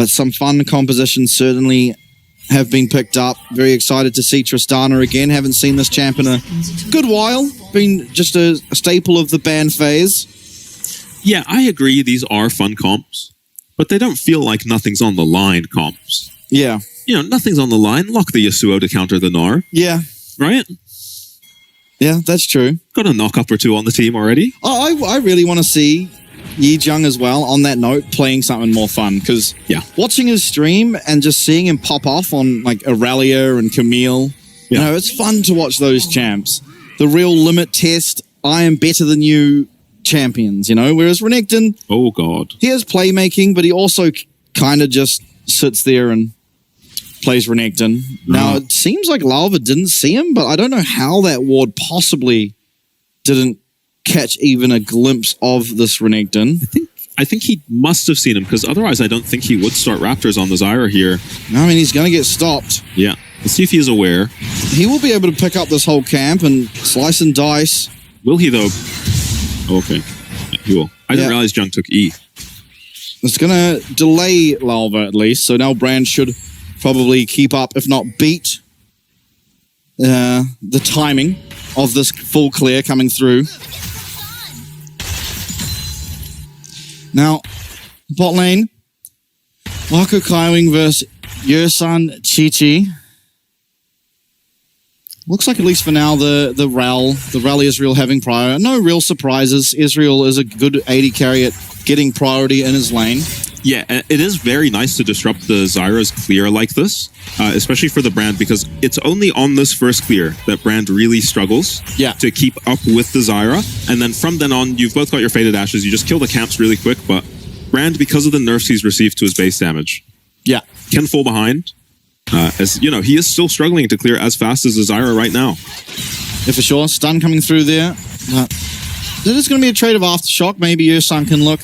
but some fun compositions certainly have been picked up. Very excited to see Tristana again. Haven't seen this champ in a good while. Been just a staple of the ban phase. Yeah, I agree. These are fun comps, but they don't feel like nothing's on the line comps. Yeah. You know, nothing's on the line. Lock the Yasuo to counter the Gnar. Yeah. Right? Yeah, that's true. Got a knock-up or two on the team already. I really want to see Yi-Jung as well, on that note, playing something more fun, because watching his stream and just seeing him pop off on like Aurelia and Camille, you know, it's fun to watch those champs. The real limit test, I am better than you champions, you know, whereas Renekton, oh god, he has playmaking, but he also kind of just sits there and plays Renekton. Now, it seems like Larva didn't see him, but I don't know how that ward possibly didn't catch even a glimpse of this Renekton. I think he must have seen him, because otherwise I don't think he would start Raptors on the Zyra here. I mean, he's going to get stopped. Yeah. Let's see if he is aware. He will be able to pick up this whole camp and slice and dice. Will he, though? Okay. He will. I didn't realize Jung took E. It's going to delay Larva at least, so now Brand should probably keep up, if not beat, the timing of this full clear coming through. Now, bot lane, Marco Kaiwing versus Yersan Chi-Chi. Looks like, at least for now, the rally Israel having prior. No real surprises. Israel is a good AD carry at getting priority in his lane. Yeah, it is very nice to disrupt the Zyra's clear like this, especially for the Brand, because it's only on this first clear that Brand really struggles to keep up with the Zyra. And then from then on, you've both got your Faded Ashes. You just kill the camps really quick, but Brand, because of the nerfs he's received to his base damage, can fall behind. As you know, he is still struggling to clear as fast as the Zyra right now. Yeah, for sure. Stun coming through there. There is going to be a trade of Aftershock. Maybe Yersan can look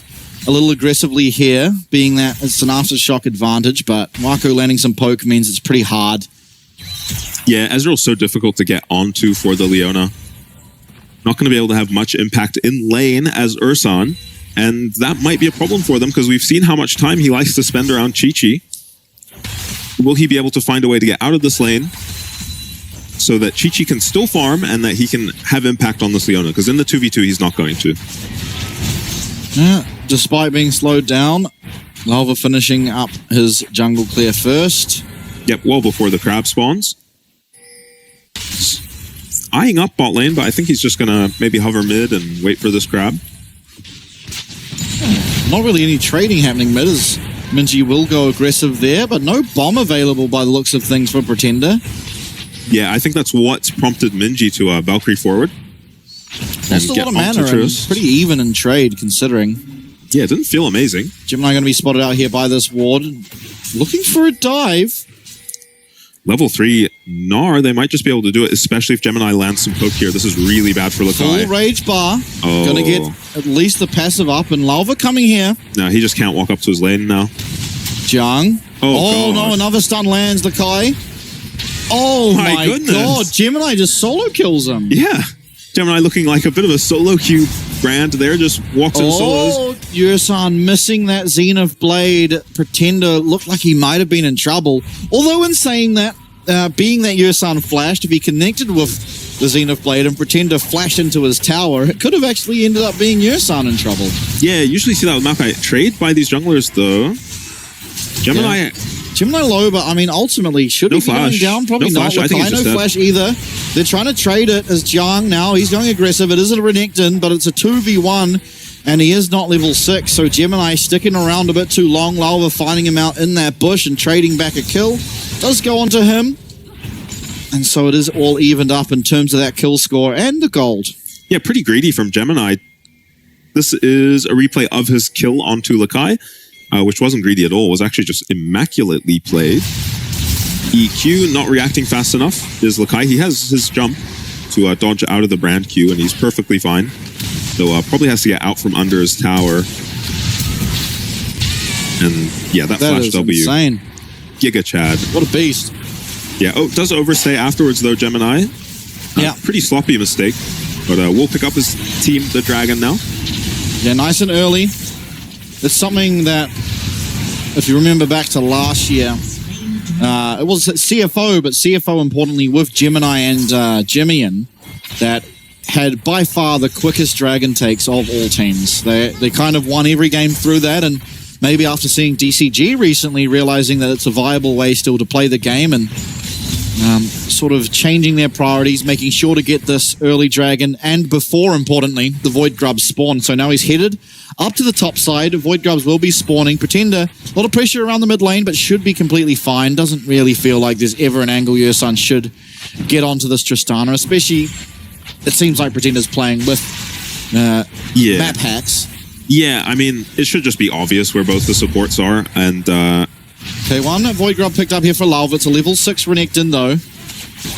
a little aggressively here, being that it's an Aftershock advantage, but Marco landing some poke means it's pretty hard. Yeah, Ezreal's so difficult to get onto for the Leona. Not going to be able to have much impact in lane as Ursan, and that might be a problem for them, because we've seen how much time he likes to spend around Chi-Chi. Will he be able to find a way to get out of this lane so that Chi-Chi can still farm and that he can have impact on this Leona? Because in the 2v2, he's not going to. Yeah, despite being slowed down, Larva finishing up his jungle clear first. Yep, well before the crab spawns. Eyeing up bot lane, but I think he's just going to maybe hover mid and wait for this crab. Not really any trading happening mid, as Minji will go aggressive there, but no bomb available by the looks of things for Pretender. Yeah, I think that's what's prompted Minji to Valkyrie forward. Lost a lot of mana and pretty even in trade, considering. Yeah, it didn't feel amazing. Gemini going to be spotted out here by this ward. Looking for a dive. Level 3 Gnar, they might just be able to do it, especially if Gemini lands some poke here. This is really bad for Lakai. Full rage bar. Gonna get at least the passive up, and Larva coming here. No, he just can't walk up to his lane now. Jung. Oh no, another stun lands Lakai. Oh my god, Gemini just solo kills him. Yeah. Gemini looking like a bit of a solo queue Brand there, just walks in solos. Yersan missing that Zenith Blade. Pretender looked like he might have been in trouble. Although in saying that, being that Yersan flashed, if he connected with the Zenith Blade and Pretender flashed into his tower, it could have actually ended up being Yersan in trouble. Yeah, usually see that with Maokai. Trade by these junglers though. Gemini... Yeah. Gemini low, but I mean, ultimately, should he be going down? Probably not. Lakai, no flash either. They're trying to trade it as Jung now. He's going aggressive. It isn't a Renekton, but it's a 2v1, and he is not level 6. So Gemini sticking around a bit too long. Larva finding him out in that bush and trading back a kill. Does go onto him. And so it is all evened up in terms of that kill score and the gold. Yeah, pretty greedy from Gemini. This is a replay of his kill onto Lakai. Which wasn't greedy at all, was actually just immaculately played. EQ not reacting fast enough is Lakai. He has his jump to dodge out of the Brand Q, and he's perfectly fine. So probably has to get out from under his tower. And yeah, that flash W. Insane. Giga Chad. What a beast. Yeah, does overstay afterwards though, Gemini. Yeah. Pretty sloppy mistake. But we'll pick up his team, the Dragon, now. Yeah, nice and early. It's something that if you remember back to last year, it was CFO, but CFO importantly with Gemini and Jimmian that had by far the quickest dragon takes of all teams. They kind of won every game through that, and maybe after seeing DCG recently, realizing that it's a viable way still to play the game and sort of changing their priorities, making sure to get this early dragon and before, importantly, the Void Grubs spawn. So now he's headed up to the top side. Void Grubs will be spawning. Pretender, a lot of pressure around the mid lane, but should be completely fine. Doesn't really feel like there's ever an angle Yersun should get onto this Tristana, especially it seems like Pretender's playing with map hacks. Yeah, I mean, it should just be obvious where both the supports are, and okay, one Void Grub picked up here for Lalva. It's a level 6 Renekton, though,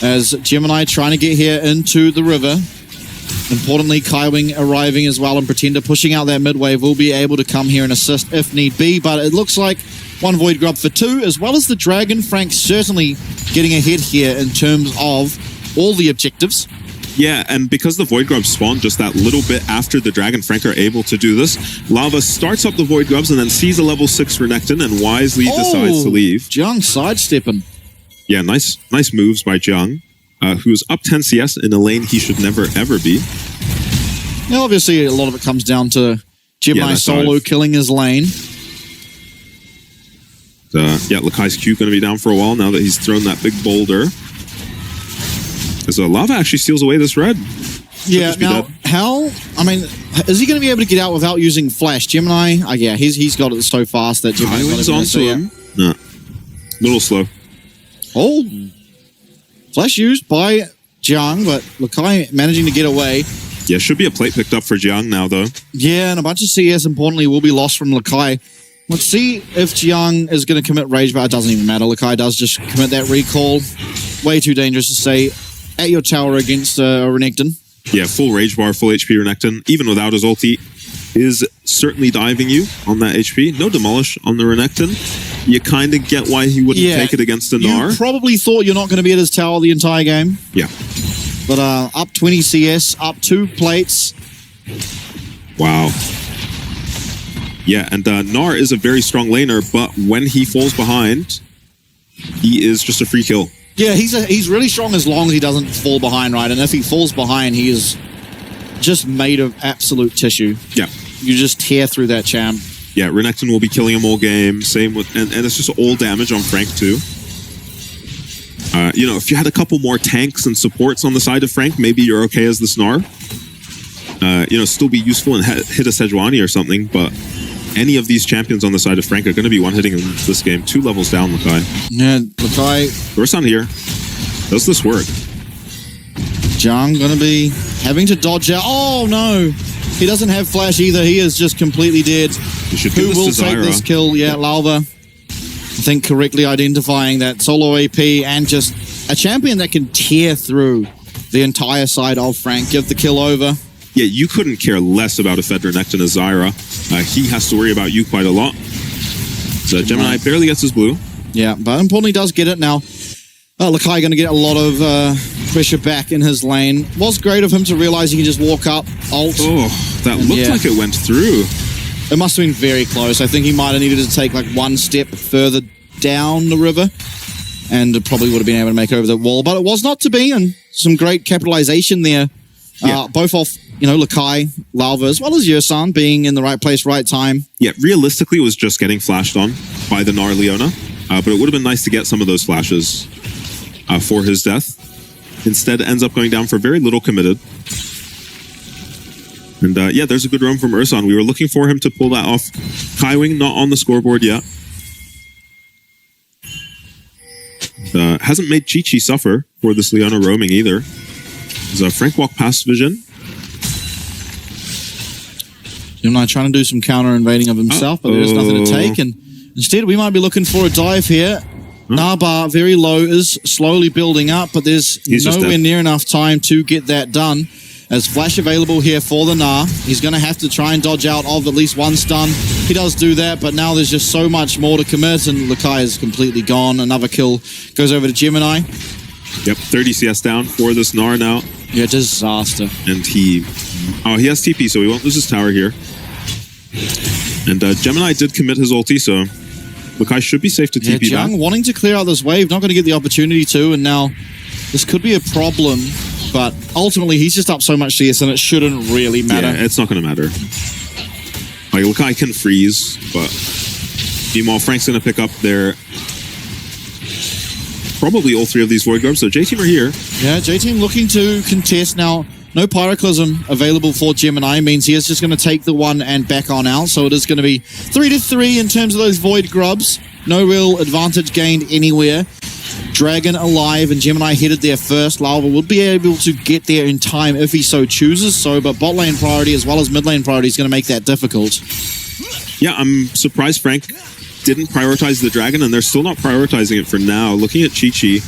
as Gemini trying to get here into the river. Importantly, Kaiwing arriving as well, and Pretender pushing out that mid wave will be able to come here and assist if need be, but it looks like one Void Grub for 2, as well as the Dragon. Frank certainly getting ahead here in terms of all the objectives. Yeah, and because the Void Grubs spawned just that little bit after the Dragon, Frank are able to do this. Lava starts up the Void Grubs and then sees a level 6 Renekton and wisely decides to leave. Jung sidestepping. Yeah, nice moves by Jung, who's up 10 CS in a lane he should never, ever be. Now, obviously, a lot of it comes down to Gemini solo killing his lane. Yeah, Lakai's Q going to be down for a while now that he's thrown that big boulder. Because Lava actually steals away this red. Yeah, now, how... I mean, is he going to be able to get out without using Flash? Gemini, yeah, he's got it so fast that Gemini's not onto him. No. Little slow. Oh. Flash used by Jiang, but Lakai managing to get away. Yeah, should be a plate picked up for Jiang now, though. Yeah, and a bunch of CS, importantly, will be lost from Lakai. Let's see if Jiang is going to commit Rage, but it doesn't even matter. Lakai does just commit that recall. Way too dangerous to stay at your tower against a Renekton. Yeah, full Rage Bar, full HP Renekton, even without his ulti, is certainly diving you on that HP. No Demolish on the Renekton. You kind of get why he wouldn't take it against a Gnar. You probably thought you're not going to be at his tower the entire game. Yeah. But up 20 CS, up 2 plates. Wow. Yeah, and Gnar is a very strong laner, but when he falls behind, he is just a free kill. Yeah, he's really strong as long as he doesn't fall behind, right? And if he falls behind, he is just made of absolute tissue. Yeah. You just tear through that champ. Yeah, Renekton will be killing him all game. Same with, and it's just all damage on Frank too. You know, if you had a couple more tanks and supports on the side of Frank, maybe you're okay as the Gnar. You know, still be useful and hit a Sejuani or something, but any of these champions on the side of Frank are going to be one-hitting in this game. 2 levels down, Lakai. Yeah, Lakai. Ursan here. Does this work? Jiang going to be having to dodge out. Oh, no. He doesn't have Flash either. He is just completely dead. Who will take this kill? Yeah, Lalva. I think correctly identifying that solo AP and just a champion that can tear through the entire side of Frank. Give the kill over. Yeah, you couldn't care less about a Fed Renekton as Zyra. He has to worry about you quite a lot. So Gemini barely gets his blue. Yeah, but importantly does get it now. Lakai going to get a lot of pressure back in his lane. Was great of him to realize he can just walk up, ult. Oh, that looked like it went through. It must have been very close. I think he might have needed to take like 1 step further down the river and probably would have been able to make over the wall. But it was not to be, and some great capitalization there. Yeah. Both off, you know, Lakai, Lalva, as well as Yersun being in the right place, right time. Yeah, realistically, it was just getting flashed on by the Gnar Leona. But it would have been nice to get some of those flashes for his death. Instead, ends up going down for very little committed. And yeah, there's a good roam from Ursan. We were looking for him to pull that off. Kaiwing not on the scoreboard yet. Hasn't made Chi-Chi suffer for this Leona roaming either. There's Frank walk past vision. Gemini trying to do some counter invading of himself, but there's nothing to take. And instead, we might be looking for a dive here. Narbar, very low, is slowly building up, but there's nowhere near enough time to get that done. As Flash available here for the Gnar. He's going to have to try and dodge out of at least 1 stun. He does do that, but now there's just so much more to commit, and Lakai is completely gone. Another kill goes over to Gemini. Yep, 30 CS down for this Gnar now. Yeah, disaster. And he has TP, so he won't lose his tower here. And Gemini did commit his ulti, so Lakai should be safe to TP Jung back. wanting to clear out this wave, not going to get the opportunity to, and now this could be a problem, but ultimately he's just up so much CS and it shouldn't really matter. Yeah, it's not going to matter. Like, Lakai can freeze, but meanwhile, Frank's going to pick up their... probably all 3 of these Void Grubs, so J-Team are here. Yeah, J-Team looking to contest now. No Pyroclasm available for Gemini means he is just going to take the 1 and back on out. So it is going to be 3-3 in terms of those Void Grubs. No real advantage gained anywhere. Dragon alive and Gemini headed there first. Larva will be able to get there in time if he so chooses so, but bot lane priority as well as mid lane priority is going to make that difficult. Yeah, I'm surprised Frank didn't prioritize the Dragon, and they're still not prioritizing it for now. Looking at Chi-Chi.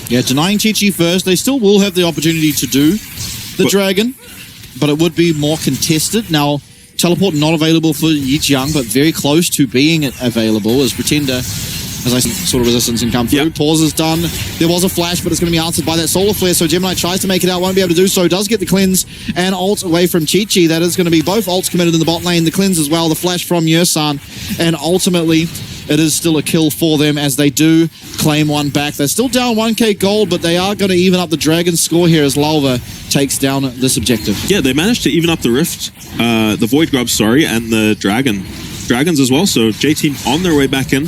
Yeah, denying Chi-Chi first. They still will have the opportunity to do the Dragon, but it would be more contested. Now, teleport not available for Yijiang, but very close to being available as Pretender, as I see sort of resistance can come through. Yep. Pause is done. There was a flash, but it's going to be answered by that Solar Flare, so Gemini tries to make it out, won't be able to do so. Does get the cleanse and ult away from Chi-Chi. That is going to be both ults committed in the bot lane, the cleanse as well, the flash from Yursan, and ultimately it is still a kill for them as they do claim 1 back. They're still down 1k gold, but they are going to even up the Dragon score here as Larva takes down this objective. Yeah, they managed to even up the Rift, the Void Grub, sorry, and the Dragons as well, so J-Team on their way back in.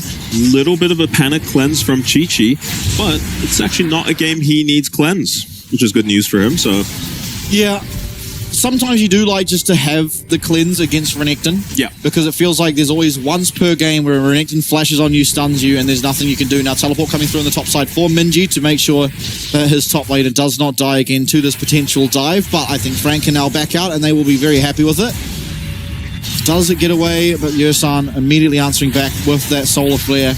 Little bit of a panic cleanse from Chi-Chi, but it's actually not a game he needs cleanse, which is good news for him, so... Yeah, sometimes you do like just to have the cleanse against Renekton. Yeah. Because it feels like there's always once per game where Renekton flashes on you, stuns you, and there's nothing you can do. Now, teleport coming through on the top side for Minji to make sure that his top laner does not die again to this potential dive, but I think Frank can now back out, and they will be very happy with it. Does it get away? But Yursan immediately answering back with that Solar Flare.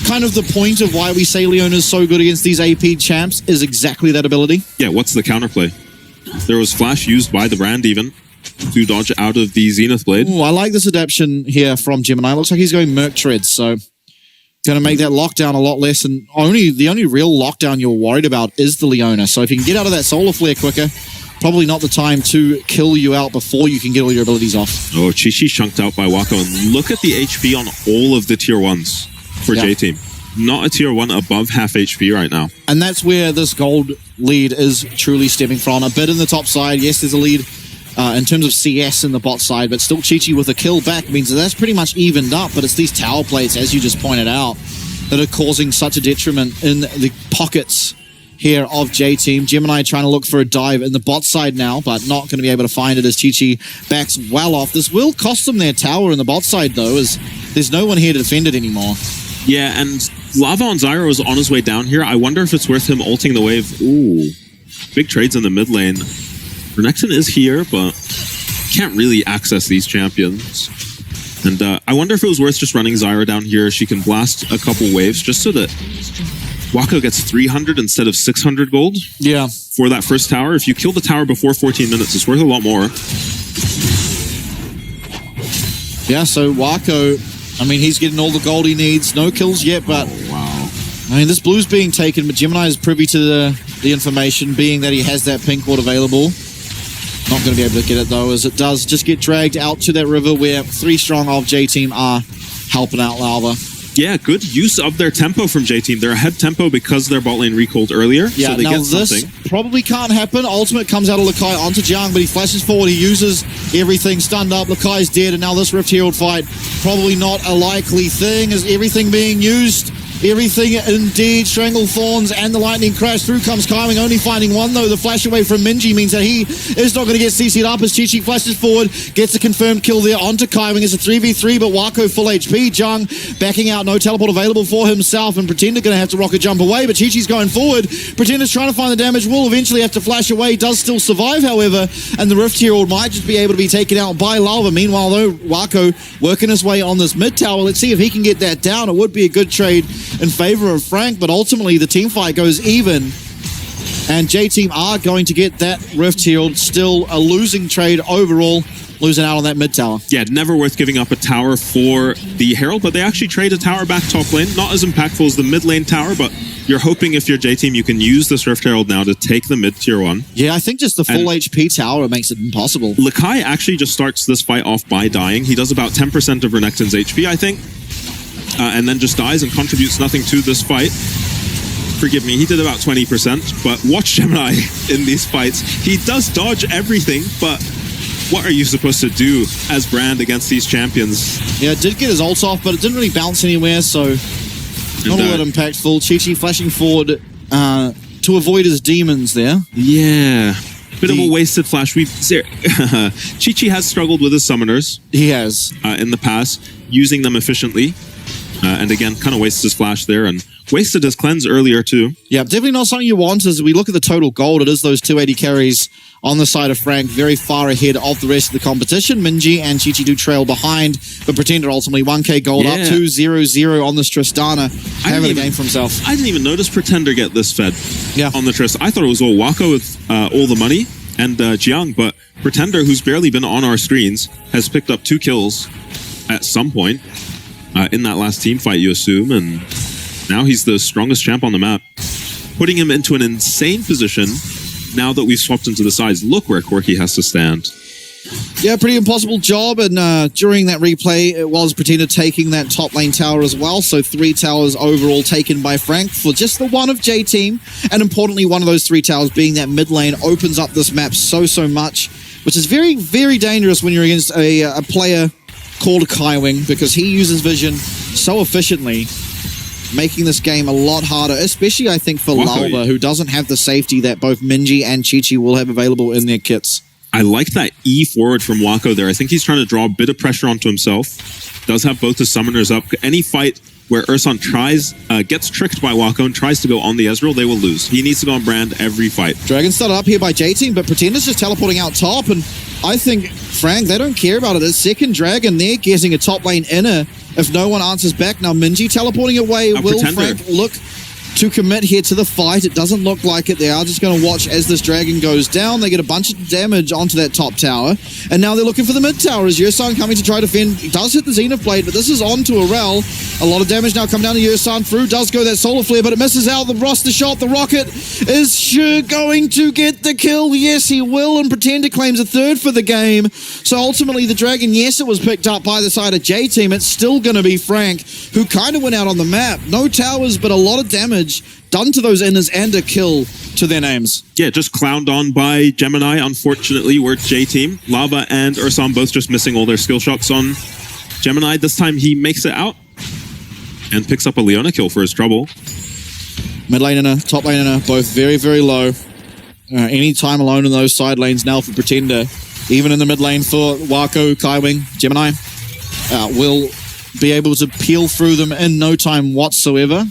Kind of the point of why we say Leona is so good against these AP champs is exactly that ability. Yeah, what's the counterplay? There was flash used by the brand even to dodge out of the Zenith Blade. Ooh, I like this adaptation here from Gemini. Looks like he's going Merc Treads, so going to make that lockdown a lot less. And the only real lockdown you're worried about is the Leona. So if you can get out of that Solar Flare quicker, probably not the time to kill you out before you can get all your abilities off. Oh, Chi-Chi chunked out by Wako. And look at the HP on all of the tier 1s for J-Team. Not a tier 1 above half HP right now. And that's where this gold lead is truly stemming from. A bit in the top side. Yes, there's a lead in terms of CS in the bot side, but still Chi-Chi with a kill back means that that's pretty much evened up. But it's these tower plates, as you just pointed out, that are causing such a detriment in the pockets here of J-Team. Gemini trying to look for a dive in the bot side now, but not going to be able to find it as Chi-Chi backs well off. This will cost them their tower in the bot side, though, as there's no one here to defend it anymore. Yeah, and Lava on Zyro is on his way down here. I wonder if it's worth him ulting the wave. Ooh, big trades in the mid lane. Renekton is here, but can't really access these champions. And I wonder if it was worth just running Zyra down here. She can blast a couple waves just so that Wako gets 300 instead of 600 gold. Yeah. For that first tower. If you kill the tower before 14 minutes, it's worth a lot more. Yeah, so Wako, I mean, he's getting all the gold he needs. No kills yet, but... Oh, wow. I mean, this blue's being taken, but Gemini is privy to the information, being that he has that pink ward available. Not going to be able to get it, though, as it does just get dragged out to that river where 3 strong of J-Team are helping out Larva. Yeah, good use of their tempo from J-Team. They're ahead tempo because their bot lane recalled earlier, yeah, so they now get something. This probably can't happen. Ultimate comes out of Lakai onto Jiang, but he flashes forward. He uses everything, stunned up. Lakai's dead, and now this Rift Herald fight, probably not a likely thing. Is everything being used? Everything indeed. Strangle Thorns and the Lightning Crash. Through comes Kyming, only finding one, though. The flash away from Minji means that he is not going to get CC'd up as Chi-Chi flashes forward, gets a confirmed kill there onto Kyming. It's a 3v3, but Wako full HP. Jiang backing out, no teleport available for himself, and Pretender going to have to rocket jump away, but Chi-Chi's going forward. Pretender's trying to find the damage, will eventually have to flash away, does still survive, however, and the Rift Herald might just be able to be taken out by Larva. Meanwhile, though, Wako working his way on this mid tower. Let's see if he can get that down. It would be a good trade in favor of Frank, but ultimately the team fight goes even, and J-Team are going to get that Rift Herald. Still a losing trade overall, losing out on that mid tower. Yeah, never worth giving up a tower for the Herald, but they actually trade a tower back top lane. Not as impactful as the mid lane tower, but you're hoping if you're J-Team, you can use this Rift Herald now to take the mid tier 1. Yeah, I think just the full HP tower makes it impossible. Lakai actually just starts this fight off by dying. He does about 10% of Renekton's HP, I think. and then just dies and contributes nothing to this fight. Forgive me, he did about 20%, but watch Gemini in these fights. He does dodge everything, but what are you supposed to do as Brand against these champions? Yeah, it did get his ult off, but it didn't really bounce anywhere, so not all that impactful. Chi-Chi flashing forward to avoid his demons there. Yeah. Bit of a wasted flash. Chi-Chi has struggled with his summoners. He has. In the past, using them efficiently. And again, kind of wastes his flash there and wasted his cleanse earlier too. Yeah, definitely not something you want. As we look at the total gold, it is those 280 carries on the side of Frank, very far ahead of the rest of the competition. Minji and Chi-Chi do trail behind, but Pretender ultimately 1k gold up 2-0-0 on this Tristana, having a game for himself. I didn't even notice Pretender get this fed on the Trist. I thought it was all Wako with all the money and Jiang, but Pretender, who's barely been on our screens, has picked up 2 kills at some point in that last team fight, you assume, and now he's the strongest champ on the map, putting him into an insane position. Now that we've swapped into the sides, look where Corki has to stand. Yeah, pretty impossible job, and during that replay, it was Pretender taking that top lane tower as well, so 3 towers overall taken by Frank for just the one of J-Team, and importantly, one of those 3 towers being that mid lane opens up this map so much, which is very, very dangerous when you're against a player called Kaiwing, because he uses vision so efficiently, making this game a lot harder, especially, I think, for Lalba, who doesn't have the safety that both Minji and Chi-Chi will have available in their kits. I like that E forward from Wako there. I think he's trying to draw a bit of pressure onto himself. Does have both his summoners up. Any fight where Urson gets tricked by Wako and tries to go on the Ezreal, they will lose. He needs to go on Brand every fight. Dragon started up here by J-Team, but Pretender's just teleporting out top, and I think, Frank, they don't care about it. It's second Dragon, they're getting a top lane inner if no one answers back. Now Minji teleporting away. Will Frank look to commit here to the fight? It doesn't look like it. They are just going to watch as this Dragon goes down. They get a bunch of damage onto that top tower, and now they're looking for the mid tower as Yursan coming to try to defend. He does hit the Zenith Blade, but this is onto Aurel. A lot of damage now coming down to Yursan. Through does go that Solar Flare, but it misses out. The roster shot. The Rocket is sure going to get the kill. Yes, he will, and Pretender claims a 3rd for the game. So ultimately, the Dragon, yes, it was picked up by the side of J-Team. It's still going to be Frank, who kind of went out on the map. No towers, but a lot of damage done to those inners and a kill to their names. Yeah, just clowned on by Gemini, unfortunately. We're J-Team. Lava and Ursan both just missing all their skill shots on Gemini. This time he makes it out and picks up a Leona kill for his trouble. Mid lane inner, top lane inner, both very, very low. Any time alone in those side lanes now for Pretender. Even in the mid lane for Wako, Kaiwing, Gemini will be able to peel through them in no time whatsoever.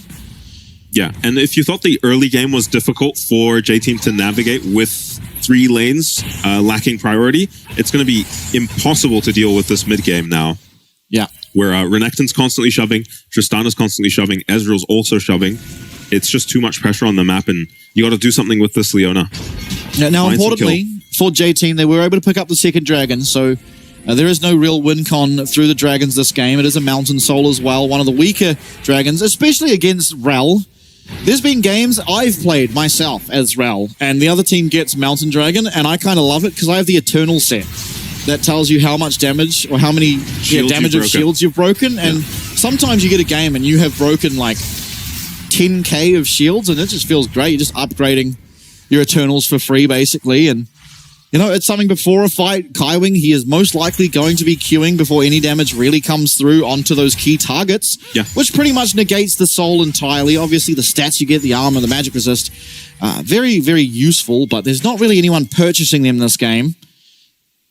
Yeah, and if you thought the early game was difficult for J-Team to navigate with 3 lanes lacking priority, it's going to be impossible to deal with this mid game now. Yeah. Where Renekton's constantly shoving, Tristana's constantly shoving, Ezreal's also shoving. It's just too much pressure on the map, and you got to do something with this Leona. Yeah, now, importantly, for J-Team, they were able to pick up the second Dragon, so there is no real win con through the Dragons this game. It is a Mountain Soul as well, one of the weaker Dragons, especially against Rel. There's been games I've played myself as Rel, and the other team gets Mountain Dragon, and I kind of love it because I have the Eternal set that tells you how much damage or how many damage of shields you've broken, and sometimes you get a game and you have broken like 10k of shields, and it just feels great. You're just upgrading your Eternals for free, basically, and you know, it's something before a fight. Kaiwing, he is most likely going to be queuing before any damage really comes through onto those key targets, which pretty much negates the soul entirely. Obviously, the stats you get, the armor, the magic resist, very, very useful, but there's not really anyone purchasing them this game.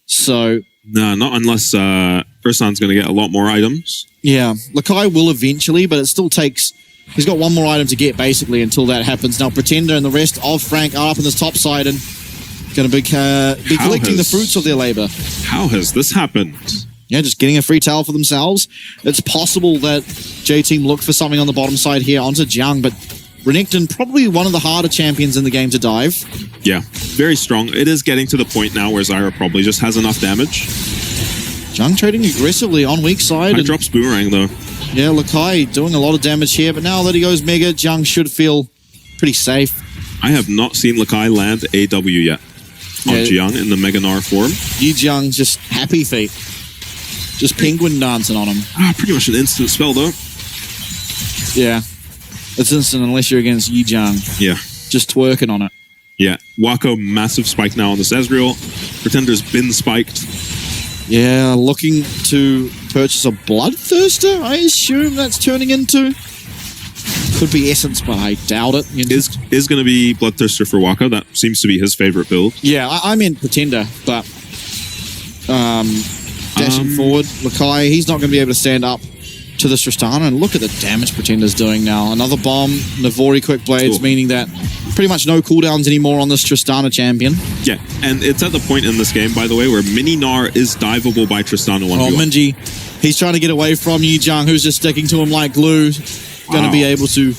So... No, not unless Ursan's going to get a lot more items. Yeah, Lakai will eventually, but it still takes... He's got one more item to get, basically, until that happens. Now, Pretender and the rest of Frank are up on this top side, and going to be collecting the fruits of their labor. How has this happened? Yeah, just getting a free tower for themselves. It's possible that J-Team look for something on the bottom side here onto Jiang, but Renekton, probably one of the harder champions in the game to dive. Yeah, very strong. It is getting to the point now where Zyra probably just has enough damage. Jiang trading aggressively on weak side. I drops Boomerang, though. Yeah, Lakai doing a lot of damage here, but now that he goes Mega, Jiang should feel pretty safe. I have not seen Lakai land AW yet on Jiang in the Mega Gnar form. Yi Jiang just happy feet. Just penguin dancing on him. Pretty much an instant spell, though. Yeah. It's instant unless you're against Yijang. Yeah. Just twerking on it. Yeah. Wako, massive spike now on this Ezreal. Pretender's been spiked. Yeah, looking to purchase a Bloodthirster, I assume that's turning into. Could be Essence, but I doubt it. You know? Is going to be Bloodthirster for Wako. That seems to be his favorite build. Yeah, I meant Pretender, but dashing forward, Lakai, he's not going to be able to stand up to this Tristana, and look at the damage Pretender's doing now. Another bomb, Navori Quick Blades, meaning that pretty much no cooldowns anymore on this Tristana champion. Yeah, and it's at the point in this game, by the way, where Mini Gnar is diveable by Tristana 1v1. Oh, Minji, he's trying to get away from Yijang, who's just sticking to him like glue. Going to be able to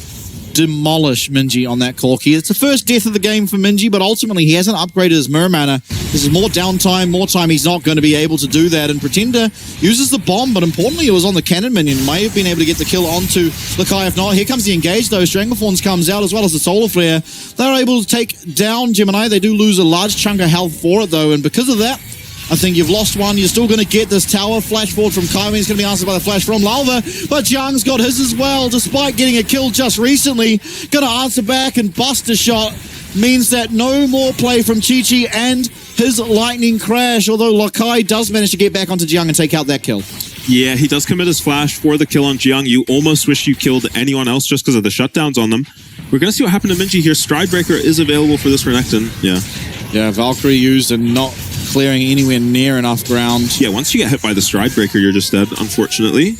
demolish Minji on that Corki. It's the first death of the game for Minji, but ultimately he hasn't upgraded his mirror mana. This is more downtime, more time he's not going to be able to do that, and Pretender uses the bomb, but importantly it was on the cannon minion. May have been able to get the kill onto Lakai. If not, here comes the engage though. Stranglethorns comes out as well as the Solar Flare. They're able to take down Gemini. They do lose a large chunk of health for it though, and because of that, I think you've lost one. You're still going to get this tower. Flash forward from Kaiwing is going to be answered by the flash from Lalva. But Jiang's got his as well, despite getting a kill just recently. Going to answer back and bust a shot. Means that no more play from Chi-Chi and his lightning crash. Although Lakai does manage to get back onto Jiang and take out that kill. Yeah, he does commit his flash for the kill on Jiang. You almost wish you killed anyone else just because of the shutdowns on them. We're going to see what happened to Minji here. Stridebreaker is available for this Renekton. Yeah, Valkyrie used and not clearing anywhere near enough ground. Yeah, once you get hit by the Stridebreaker, you're just dead, unfortunately.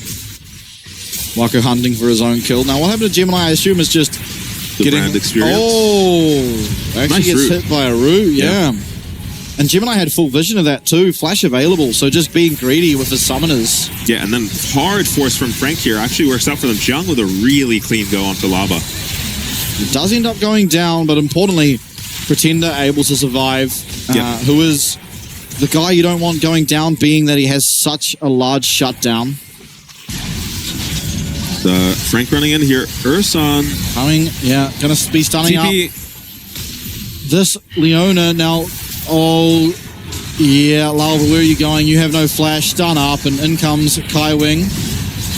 Wako hunting for his own kill. Now, what happened to Gemini, I assume, is just the brand experience. Oh! Actually nice gets root. hit by a root, yeah. And Gemini had full vision of that too. Flash available, so just being greedy with his summoners. Yeah, and then hard force from Frank here actually works out for them. Jiang with a really clean go onto Lava. It does end up going down, but importantly, Pretender able to survive, who is the guy you don't want going down, being that he has such a large shutdown. Frank running in here. Urson coming, going to be stunning TP. Up. This Leona now, Lalva, where are you going? You have no flash, stun up, and in comes Kaiwing.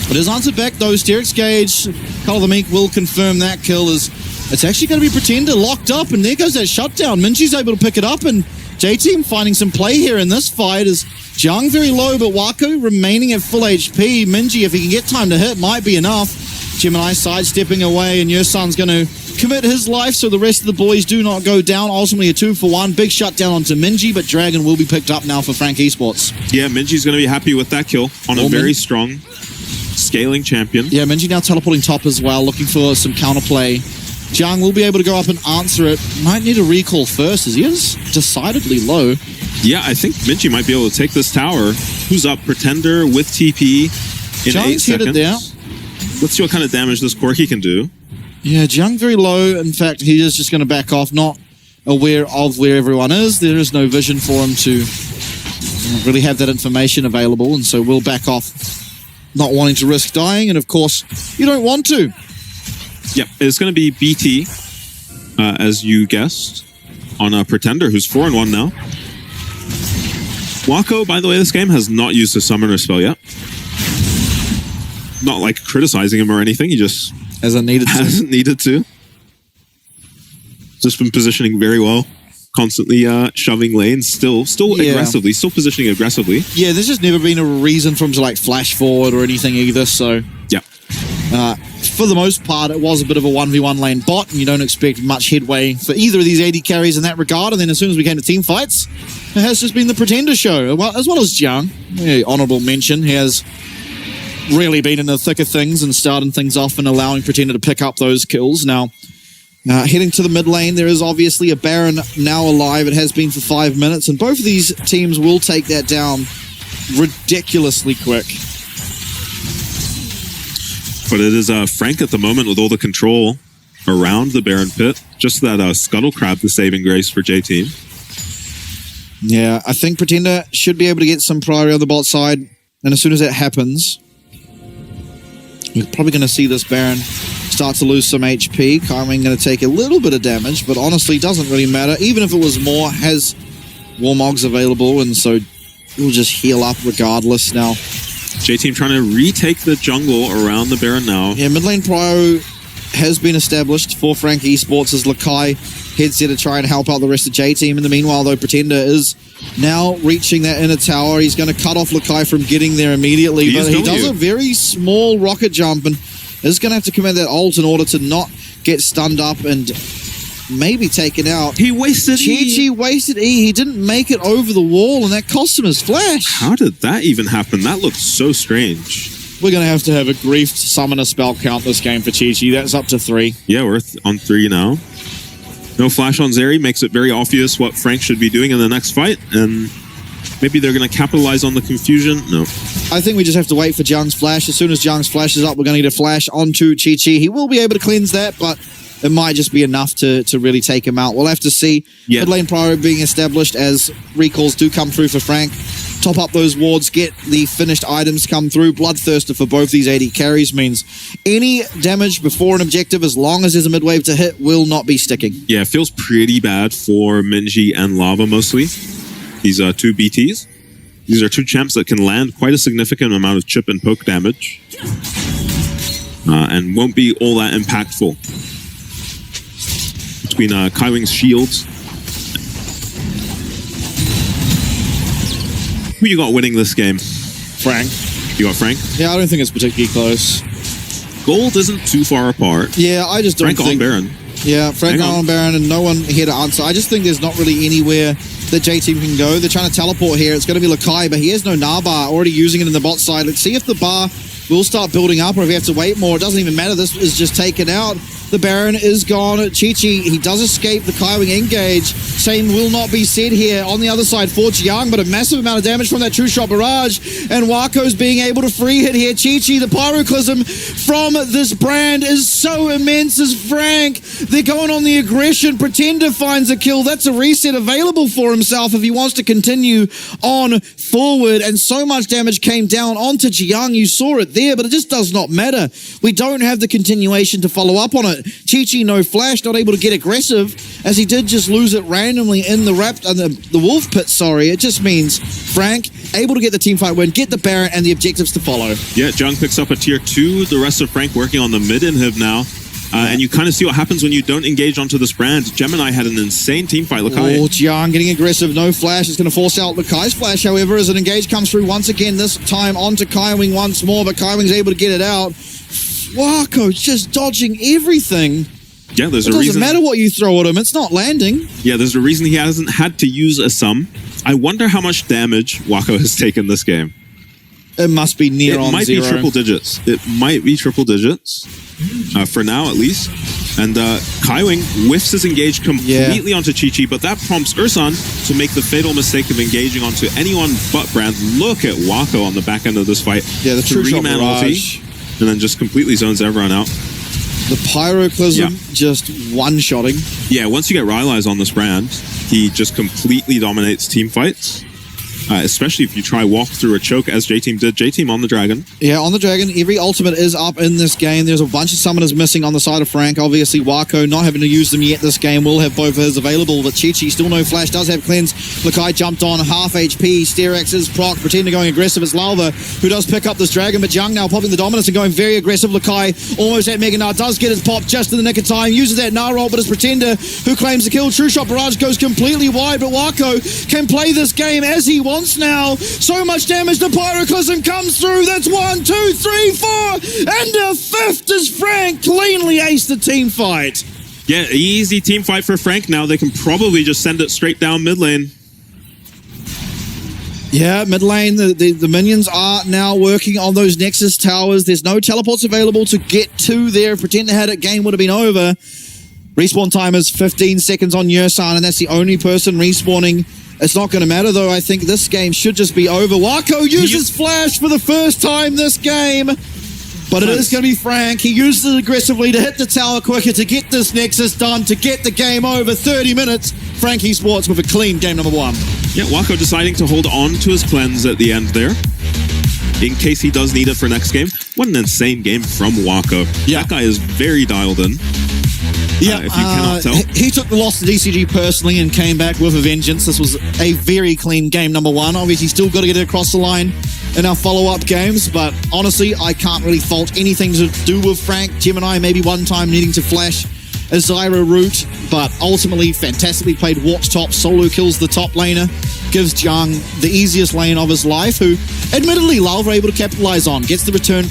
But his answer back though, Sterix Gauge, Call of the Meek will confirm that kill is, it's actually going to be Pretender locked up, and there goes that shutdown. Minji's able to pick it up, and J-Team finding some play here in this fight is Jiang very low, but Wako remaining at full HP. Minji, if he can get time to hit, might be enough. Gemini sidestepping away, and Yersan's going to commit his life, so the rest of the boys do not go down. Ultimately a 2-for-1. Big shutdown onto Minji, but Dragon will be picked up now for Frank Esports. Yeah, Minji's going to be happy with that kill on a very strong scaling champion. Yeah, Minji now teleporting top as well, looking for some counterplay. Jiang will be able to go up and answer it. Might need a recall first, as he is decidedly low. Yeah, I think Minji might be able to take this tower. Who's up? Pretender with TP in Jiang's 8 seconds. There. Let's see what kind of damage this Corki can do. Yeah, Jiang very low. In fact, he is just going to back off, not aware of where everyone is. There is no vision for him to really have that information available, and so we'll back off, not wanting to risk dying, and of course, you don't want to. Yep, it's going to be BT, as you guessed, on a Pretender, who's 4-1 now. Wako, by the way, this game has not used his Summoner spell yet. Not like criticizing him or anything, he just hasn't needed to. Just been positioning very well, constantly shoving lanes, still aggressively, still positioning aggressively. Yeah, there's just never been a reason for him to like flash forward or anything either, so... Yeah. For the most part, it was a bit of a 1v1 lane bot, and you don't expect much headway for either of these AD carries in that regard. And then as soon as we came to team fights, it has just been the Pretender show, as well as Jiang. Yeah, honorable mention. He has really been in the thick of things and starting things off and allowing Pretender to pick up those kills. Now, heading to the mid lane, there is obviously a Baron now alive. It has been for 5 minutes, and both of these teams will take that down ridiculously quick. But it is Frank at the moment with all the control around the Baron pit. Just that Scuttle Crab, the saving grace for J-Team. Yeah, I think Pretender should be able to get some priority on the bot side. And as soon as that happens, we're probably going to see this Baron start to lose some HP. Kaiwing going to take a little bit of damage, but honestly, doesn't really matter. Even if it was more, has Warmogs available, and so we'll just heal up regardless now. J-Team trying to retake the jungle around the Baron now. Yeah, mid lane prio has been established for Frank Esports as Lakai heads there to try and help out the rest of J-Team. In the meanwhile, though, Pretender is now reaching that inner tower. He's going to cut off Lakai from getting there immediately, but he does a very small rocket jump and is going to have to commit that ult in order to not get stunned up and maybe taken out. He wasted Chi-Chi wasted E. He didn't make it over the wall, and that cost him his flash. How did that even happen? That looked so strange. We're going to have a griefed summoner spell count this game for Chi-Chi. That's up to 3. Yeah, we're on 3 now. No flash on Zeri makes it very obvious what Frank should be doing in the next fight, and maybe they're going to capitalize on the confusion. No. I think we just have to wait for Jung's flash. As soon as Jung's flash is up, we're going to get a flash onto Chi-Chi. He will be able to cleanse that, but it might just be enough to really take him out. We'll have to see. Mid lane prio being established as recalls do come through for Frank. Top up those wards, get the finished items come through. Bloodthirster for both these AD carries means any damage before an objective, as long as there's a mid-wave to hit, will not be sticking. Yeah, it feels pretty bad for Minji and Lava mostly. These 2 BTs. These are 2 champs that can land quite a significant amount of chip and poke damage. And won't be all that impactful. Between Kaiwing's shields. Who you got winning this game? Frank. You got Frank? Yeah, I don't think it's particularly close. Gold isn't too far apart. Yeah, I just don't think... Frank on Baron. Yeah, Frank on Baron and no one here to answer. I just think there's not really anywhere that J-Team can go. They're trying to teleport here. It's going to be Lakai, but he has no Naba, already using it in the bot side. Let's see if the bar will start building up or if we have to wait more. It doesn't even matter. This is just taken out. The Baron is gone. Chi-Chi, he does escape the Kaiwing engage. Same will not be said here on the other side for Jiang, but a massive amount of damage from that True Shot Barrage. And Wako's being able to free hit here. Chi-Chi, the pyroclasm from this brand is so immense as Frank. They're going on the aggression. Pretender finds a kill. That's a reset available for himself if he wants to continue on forward. And so much damage came down onto Jiang. You saw it there, but it just does not matter. We don't have the continuation to follow up on it. Chi-Chi, no flash, not able to get aggressive, as he did just lose it randomly in the Wolf Pit, sorry. It just means Frank able to get the teamfight win, get the Baron, and the objectives to follow. Yeah, Jung picks up a tier 2. The rest of Frank working on the mid inhib now. And you kind of see what happens when you don't engage onto this brand. Gemini had an insane teamfight. Lakai. Oh, Jiang getting aggressive. No flash. It's going to force out Lakai's flash, however, as an engage comes through once again, this time onto Kaiwing once more, but Kaiwing's able to get it out. Wako just dodging everything. Yeah, there's a reason. It doesn't matter what you throw at him, it's not landing. Yeah, there's a reason he hasn't had to use a sum. I wonder how much damage Wako has taken this game. It must be near on 0. It might be triple digits. It might be triple digits. For now, at least. And Kaiwing whiffs his engage completely onto Chi-Chi, but that prompts Ursan to make the fatal mistake of engaging onto anyone but Brand. Look at Wako on the back end of this fight. Yeah, the True Shot Barrage. And then just completely zones everyone out. The Pyroclasm just one-shotting. Yeah, once you get Rylai's on this brand, he just completely dominates team fights. Especially if you try walk through a choke as J-Team did. J-Team on the Dragon. Yeah, on the Dragon. Every ultimate is up in this game. There's a bunch of summoners missing on the side of Frank. Obviously, Wako not having to use them yet this game. Will have both of his available, but Chi-Chi still no flash. Does have cleanse. Lakai jumped on half HP. Sterex is proc. Pretender going aggressive. It's Lava who does pick up this Dragon, but Jung now popping the dominance and going very aggressive. Lakai almost at Mega Gnar. Does get his pop just in the nick of time. Uses that Gnar roll, but it's Pretender who claims the kill. True Shot Barrage goes completely wide, but Wako can play this game as he wants now. So much damage, the Pyroclasm comes through. That's 1, 2, 3, 4, and a 5th as Frank cleanly aced the team fight. Yeah, easy team fight for Frank now. They can probably just send it straight down mid lane. Yeah, mid lane, the minions are now working on those Nexus towers. There's no teleports available to get to there. If Pretender had it, game would have been over. Respawn time is 15 seconds on Yursan, and that's the only person respawning. It's not going to matter, though. I think this game should just be over. Wako uses flash for the first time this game. But it is going to be Frank. He uses it aggressively to hit the tower quicker, to get this Nexus done, to get the game over. 30 minutes. Frank Esports with a clean game number 1. Yeah, Wako deciding to hold on to his cleanse at the end there, in case he does need it for next game. What an insane game from Wako. Yeah. That guy is very dialed in. Yeah, if you cannot tell. He took the loss to DCG personally and came back with a vengeance. This was a very clean game number 1. Obviously, still got to get it across the line in our follow-up games, but honestly, I can't really fault anything to do with Frank. Gemini maybe one time needing to flash a Zyra route, but ultimately fantastically played Warped top, solo kills the top laner, gives Jiang the easiest lane of his life, who admittedly LOL were able to capitalize on, gets the return